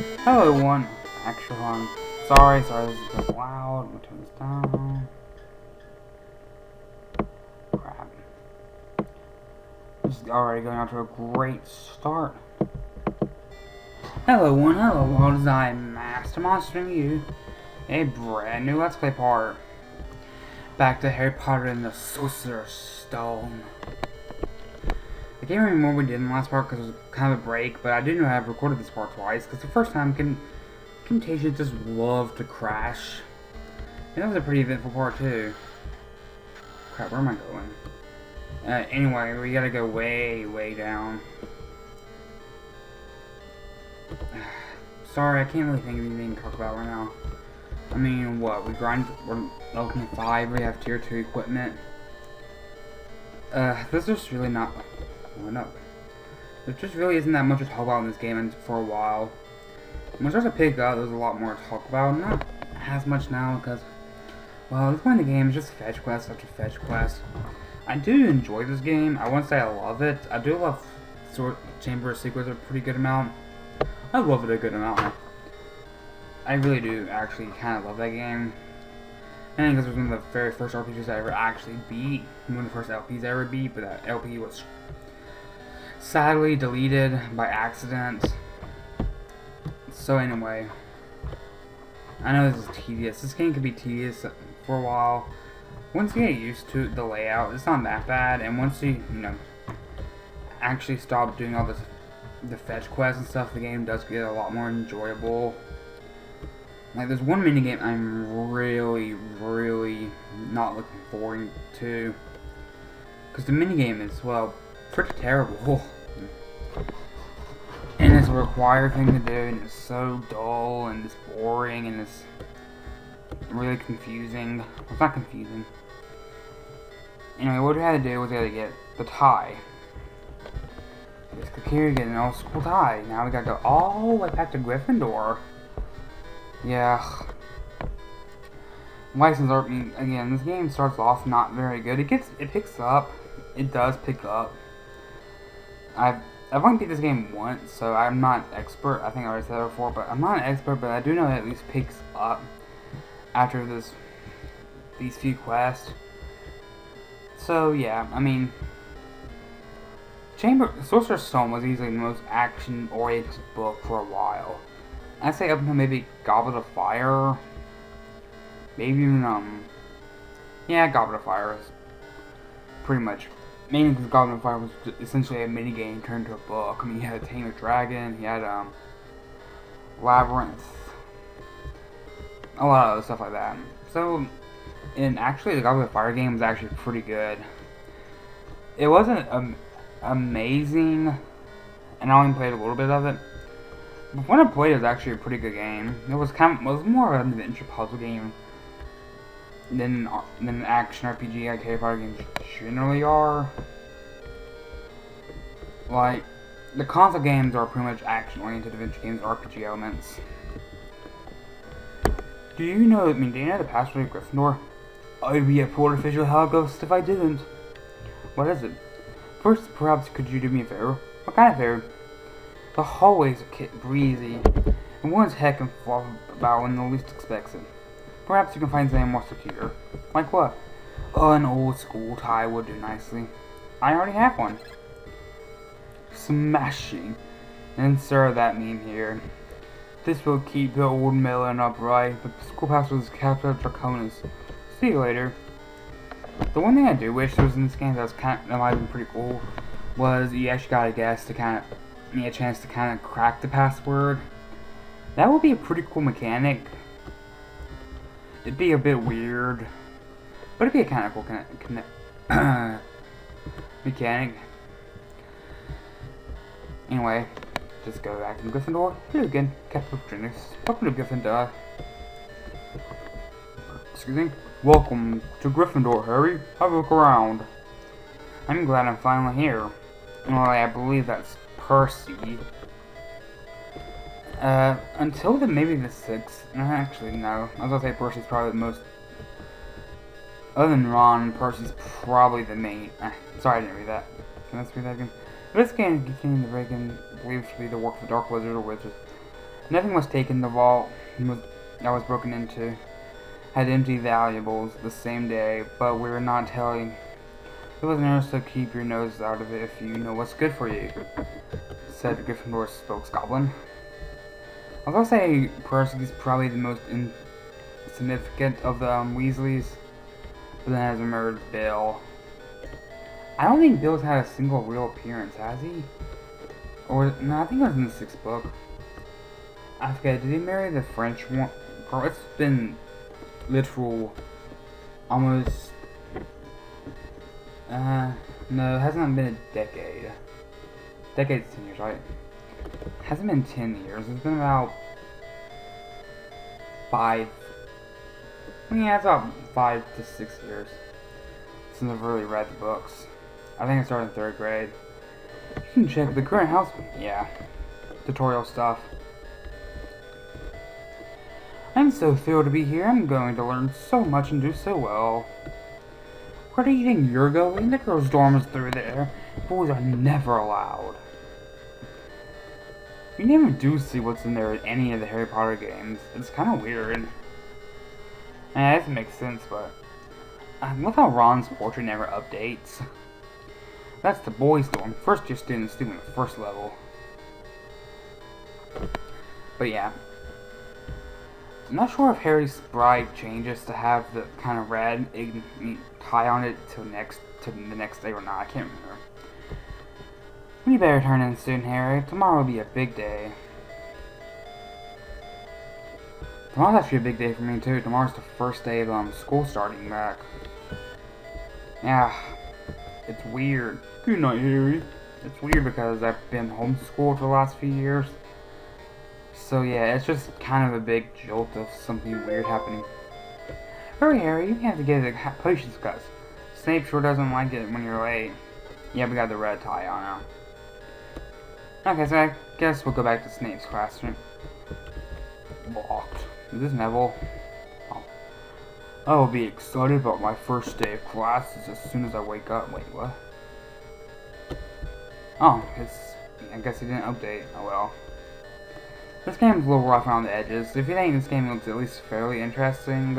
Hello, everyone. Actually, hold on. Sorry, this is a bit loud. I'm gonna turn this down. Crap. This is already going out to a great start. Hello, everyone. Hello, Lodz. I'm Master Monstering you. A brand new Let's Play part. Back to Harry Potter and the Sorcerer's Stone. I can't remember what we did in the last part because it was kind of a break, but I do know I've recorded this part twice because the first time Camtasia just loved to crash. And that was a pretty eventful part too. Crap, where am I going? Anyway, we gotta go way, way down. Sorry, I can't really think of anything to talk about right now. I mean, what? We're level 5, we have tier 2 equipment. There's just really not... Well, no. There just really isn't that much to talk about in this game for a while. When it starts to pick up, there's a lot more to talk about. Not as much now because, well, this point in the game is just fetch quest after fetch quest. I do enjoy this game. I won't say I love it. I do love Chamber of Secrets a pretty good amount. I love it a good amount. I really do actually kind of love that game. And because it was one of the very first RPGs I ever actually beat. One of the first LPs I ever beat, but that LP was sadly deleted by accident. So anyway, I know this is tedious. This game can be tedious for a while. Once you get used to the layout, it's not that bad. And once you actually stop doing all the fetch quests and stuff, the game does get a lot more enjoyable. Like, there's one minigame I'm really, really not looking forward to. Because the minigame is, well, pretty terrible. And it's a required thing to do, and it's so dull, and it's boring, and it's really confusing. Well, it's not confusing. Anyway, what we had to do was we had to get the tie. Just click here to get an old school tie. Now we gotta go all the way back to Gryffindor. Yeah. License art, again, this game starts off not very good. It picks up. It does pick up. I've only beat this game once, so I'm not an expert. I think I already said that before, but I'm not an expert, but I do know it at least picks up after these few quests. So yeah, I mean, Sorcerer's Stone was easily the most action-oriented book for a while. I'd say up until maybe Goblet of Fire. Maybe even, yeah, Goblet of Fire is pretty much, mainly because Goblet of Fire was essentially a minigame turned into a book. I mean, you had a Tame a Dragon, you had, Labyrinth, a lot of other stuff like that. So, and actually the Goblet of Fire game was actually pretty good. It wasn't, amazing, and I only played a little bit of it. But when I played, it was actually a pretty good game. It was more of an adventure puzzle game than an action RPG like Harry Potter games generally are. Like, the console games are pretty much action-oriented adventure games, RPG elements. Do you know the password of Gryffindor? I'd be a poor official ghost if I didn't. What is it? First, perhaps could you do me a favor? What kind of favor? The hallways are breezy, and one's heck can fall about when the least expects it. Perhaps you can find something more secure. Like what? Oh, an old school tie would do nicely. I already have one. Smashing. Insert that meme here. This will keep the old melon upright, but the school password is Captain Draconis. See you later. The one thing I do wish there was in this game that might have been pretty cool was you actually got a chance to kind of crack the password. That would be a pretty cool mechanic. It'd be a bit weird, but it'd be a kind of cool mechanic. Anyway, just go back to Gryffindor. Here again, Captain Draconis. Welcome to Gryffindor. Excuse me. Welcome to Gryffindor, Harry. Have a look around. I'm glad I'm finally here. Well, I believe that's Percy. Until maybe the 6th. Actually, no. I was gonna say Percy's probably the most. Other than Ron, Percy's probably the main. Sorry, I didn't read that. Can I read that again? This game containing the Reagan believed to be the work of the Dark Wizard or Wizard. Nothing was taken. The vault that was broken into had empty valuables the same day, but we were not telling. It was an so keep your nose out of it if you know what's good for you, said Gryffindor's spokesgoblin. I was gonna say Percy's probably the most insignificant of the Weasleys, but then has emerged Bill. I don't think Bill's had a single real appearance, has he? Or, no, I think it was in the 6th book. I forget, did he marry the French one? Girl, it's been literal, almost, no, it hasn't been a decade. Decade's 10 years, right? It hasn't been 10 years, it's been about 5, yeah, it's about 5 to 6 years since I've really read the books. I think I started in 3rd grade. You can check the current house, yeah, tutorial stuff. I'm so thrilled to be here. I'm going to learn so much and do so well. Where do you think you're going? The girls' dorm is through there. Boys are never allowed. You never do see what's in there in any of the Harry Potter games. It's kind of weird. That makes sense, but I love how Ron's portrait never updates. That's the boys' dorm. First year students doing the first level. But yeah. I'm not sure if Harry's bride changes to have the kind of red tie on it to the next day or not. I can't remember. We better turn in soon, Harry. Tomorrow will be a big day. Tomorrow's actually a big day for me too. Tomorrow's the first day of school starting back. Yeah, it's weird. Good night, Harry. It's weird because I've been homeschooled for the last few years. So yeah, it's just kind of a big jolt of something weird happening. Hurry, Harry, you have to get a potions class. Snape sure doesn't like it when you're late. Yeah, we got the red tie on now. Okay, so I guess we'll go back to Snape's classroom. Locked. Is this Neville? Oh. I will be excited about my first day of classes as soon as I wake up. Wait, what? Oh, I guess he didn't update. Oh well. This game's a little rough around the edges. If you think this game looks at least fairly interesting,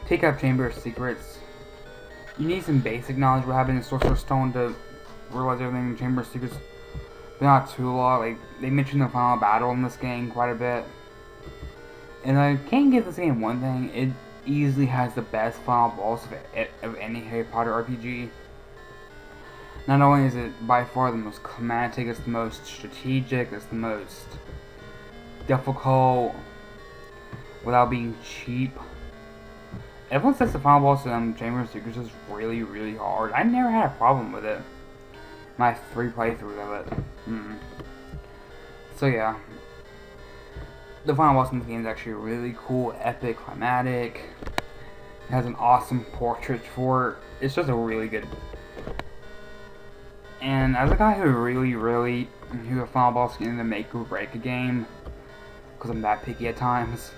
take up Chamber of Secrets. You need some basic knowledge of what happened in Sorcerer's Stone to realize everything in Chamber of Secrets. But not too long. Like, they mentioned the final battle in this game quite a bit. And I can't give this game one thing. It easily has the best final boss of any Harry Potter RPG. Not only is it by far the most climatic, it's the most strategic, it's the most difficult without being cheap. Everyone says the final boss in Chamber of Secrets is really, really hard. I never had a problem with it. My 3 playthroughs of it. So yeah. The final boss in this game is actually really cool, epic, climatic. It has an awesome portrait for it. It's just a really good. And as a guy who who a final boss can either make or break a game, because I'm that picky at times,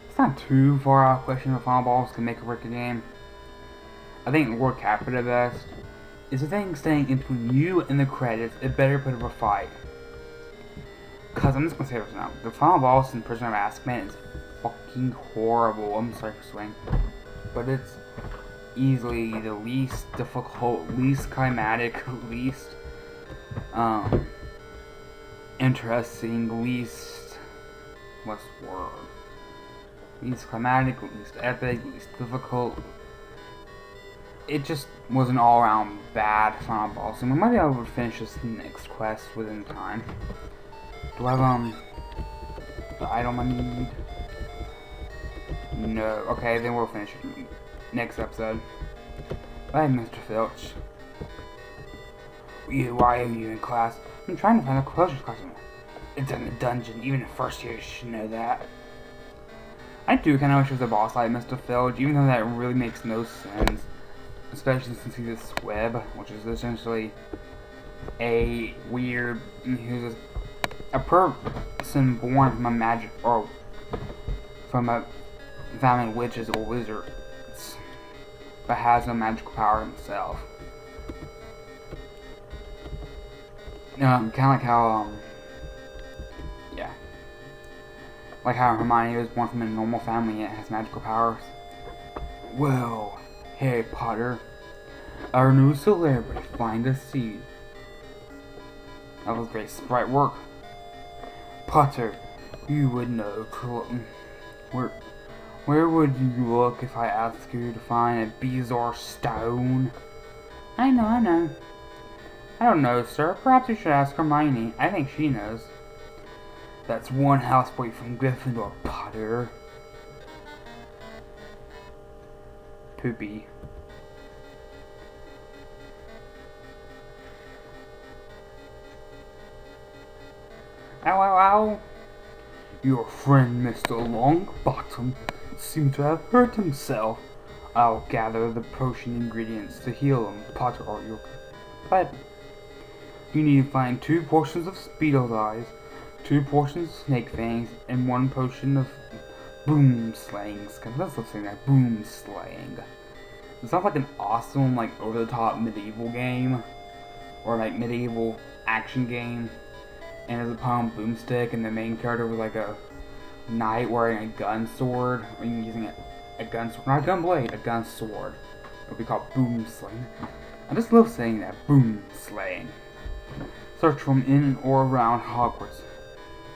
it's not too far out of question if a final boss can make or break a game. I think Lord Capra the best. Is the thing staying in between you and the credits, it better put up a fight. Cause I'm just gonna say this now, the final boss in Prisoner of Azkaban is fucking horrible. I'm sorry for swearing, but it's easily the least difficult, least climatic, least interesting, least what's the word? Least climatic, least epic, least difficult. It just was an all-around bad final boss, and we might be able to finish this next quest within time. Do I have the item I need? No. Okay, then we'll finish it next episode. Bye, Mr. Filch. Why are you in class? I'm trying to find a closure classroom. It's in the dungeon. Even the first years should know that. I do kind of wish it was a boss like Mr. Filch, even though that really makes no sense. Especially since he's a squib, which is essentially a weird, he's a person born from a magic, or from a family of witches or wizards, but has no magical power himself. Kind of like how Like how Hermione was born from a normal family and has magical powers. Well, Harry Potter, our new celebrity, find a seat. That was great sprite work. Potter, you would know. Where would you look if I asked you to find a Bezoar stone? I know. I don't know, sir. Perhaps you should ask Hermione. I think she knows. That's one houseboy from Gryffindor, Potter. Poopy. Ow. Your friend, Mr. Longbottom, seemed to have hurt himself. I'll gather the potion ingredients to heal him, Potter, or you'll... But you need to find 2 portions of Speedle's eyes, 2 portions of Snake Fangs, and 1 potion of Boom Slayings. Cause let's look at that Boom Slaying. It sounds like an awesome, like, over-the-top medieval game, or like medieval action game. And there's a palm boomstick, and the main character was like a knight wearing a gun sword, or using a gun sword, not a gun blade, a gun sword. It would be called Boom Slaying. I just love saying that, Boom Slaying. Search from in or around Hogwarts.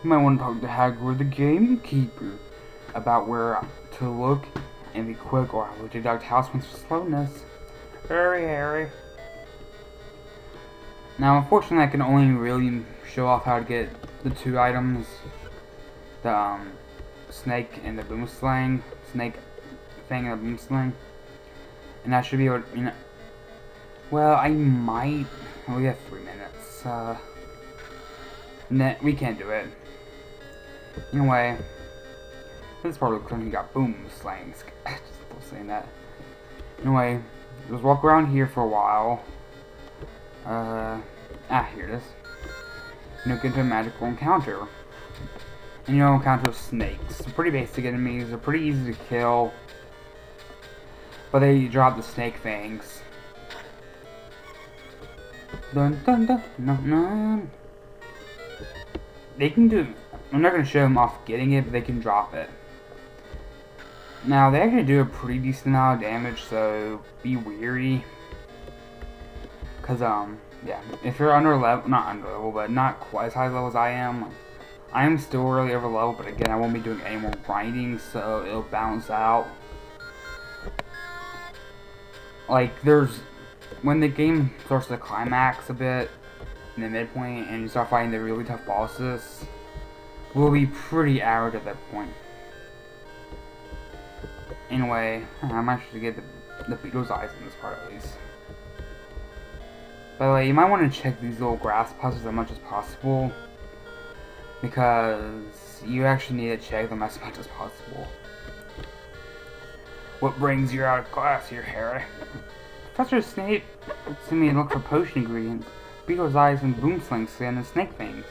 You might want to talk to Hagrid, the gamekeeper, about where to look, and be quick, or I will deduct house points for slowness. Hurry, Harry. Now, unfortunately, I can only really show off how to get the 2 items, the snake and the boom slang, snake thing and the boom slang, and I should be able to, well, I might, we have 3 minutes, we can't do it. Anyway, this is probably because he got boom slangs, just still saying that. Anyway, just walk around here for a while. Here it is. Get into a magical encounter. And you'll encounter snakes. They're pretty basic enemies. They're pretty easy to kill. But they drop the snake fangs. Dun dun dun dun dun. They can do... I'm not going to show them off getting it, but they can drop it. Now, they actually do a pretty decent amount of damage, so be wary. Because, yeah, if you're under level, not under level, but not quite as high level as I am still really over level, but again, I won't be doing any more grinding, so it'll balance out. Like, when the game starts to climax a bit, in the midpoint, and you start fighting the really tough bosses, we'll be pretty average at that point. Anyway, I might actually get the Beetle's eyes in this part at least. By the way, you might want to check these little grass puzzles as much as possible, because you actually need to check them as much as possible. What brings you out of class here, Harry? Professor Snape sent me to look for potion ingredients, Beetle's eyes, and boomsling skin, and snake fangs.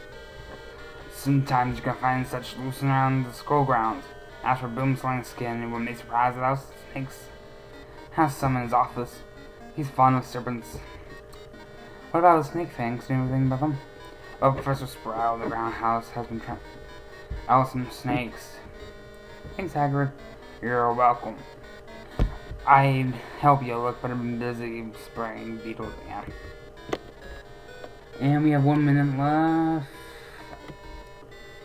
Sometimes you can find such loose around the skull grounds. As for boomsling skin, you wouldn't be surprised that Snake's has some in his office. He's fond of serpents. What about the snake fangs? Do you know anything about them? Oh, Professor Sprout, the ground house, has been trapped out some snakes. Thanks, Hagrid. You're welcome. I'd help you look, but I'm busy spraying beetles again. And we have 1 minute left.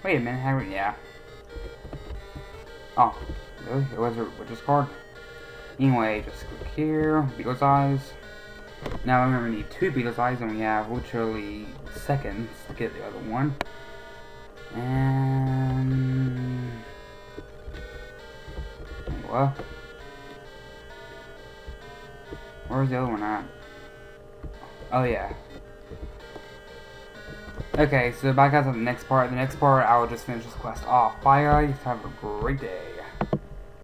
Wait a minute, Hagrid, yeah. Oh, really? It was a witch's card? Anyway, just click here, Beetle's eyes. Now remember, we need 2 Beetle's eyes, and we have literally seconds to get the other one. And... what? Where's the other one at? Oh yeah. Okay, so back out to the next part. The next part, I will just finish this quest off. Bye guys, have a great day.